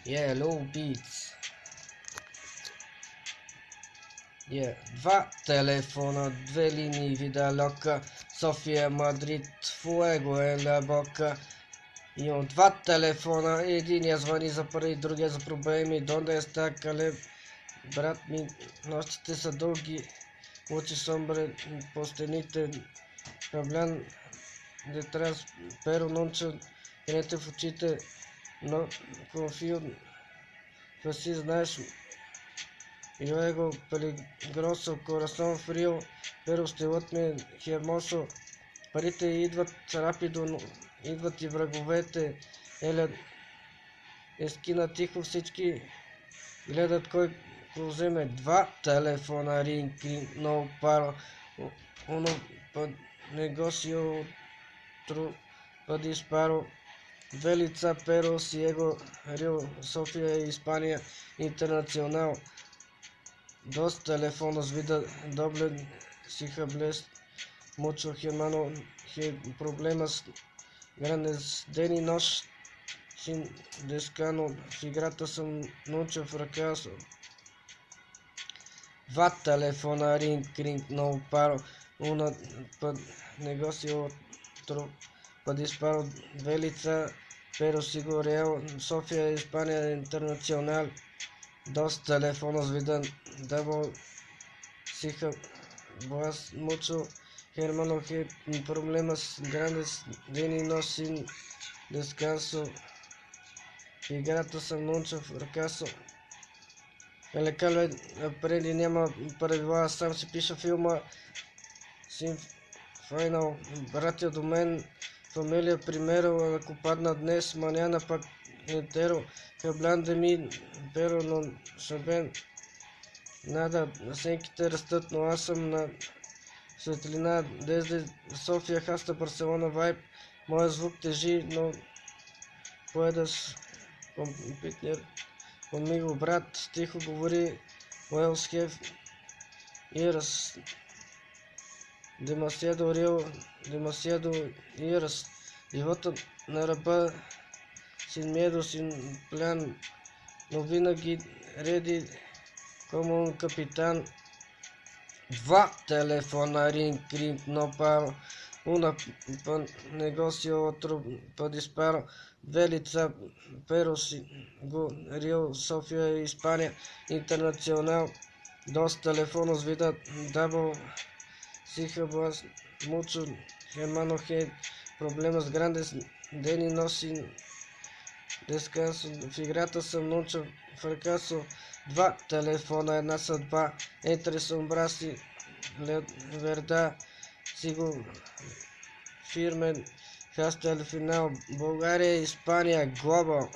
Low Beats. Dva telefona, dve liniji, vida loca, Sofia, Madrid, fuego en la boca. Imam dva telefona, единия звъни за пари, другия за проблеми. Донде está Caleb? Брат ми, нощите са дълги, учи сомбре по стените. Hablan detrás, pero nunca tenete в очите. No confío, pues sí, знаеш. Y luego peligroso, corazón frío, pero стилът ми е hermoso. Парите идват рапидо, но идват и враговете. Еля ескина тихо, всички гледат кой го вземе. Два телефона, ring, no paro. Uno pa negocio, otro pa disparo. Две лица, pero ciego, Rio, Sofía y España, internacional. Dos teléfonos, vida doble, si hables mucho, hermano, problemas grandes, den y noche, sin descanso, figurata son mucho fracaso. Два телефона, ring, no paro. Uno pa negocio, otro pa disparo. Две лица, pero sigo real, Sofía, España, internacional. Dos teléfonos, vida double, si hablas mucho, hermano, problemas grandes, den y noche sin descanso, figuratas son mucho fracaso. Лекале преди няма правила, сам си пиша филма. Син файнал, братя до мен, фамилия примерно, ако падна днес, маняна пак ентеро, хаблан де ми, перо, но шабен. Нада, насенките растат, но аз съм на светлина, дезде София, Хаста, Барселона, вайб. Моя звук тежи, но поедаш компютер. Conmigo, брат, тихо говори, Уелс Хев, Ирас, demasiado real, demasiado Ирас, живота на ръба, sin miedo, sin plan, но винаги реди, como un capitán. Два телефона, ring, no paro. Una pa negocio, otro pa disparo. Две лица, pero sigo Rio, Sofía y España, internacional. Dos teléfonos, vida double, si hablas mucho, hermano, problemas grandes, den y noche sin descanso, figuratas son mucho fracaso. Два телефона, една съдба, entre sombras y la verdad, sigo firme hasta el final. Bulgaria, España, global.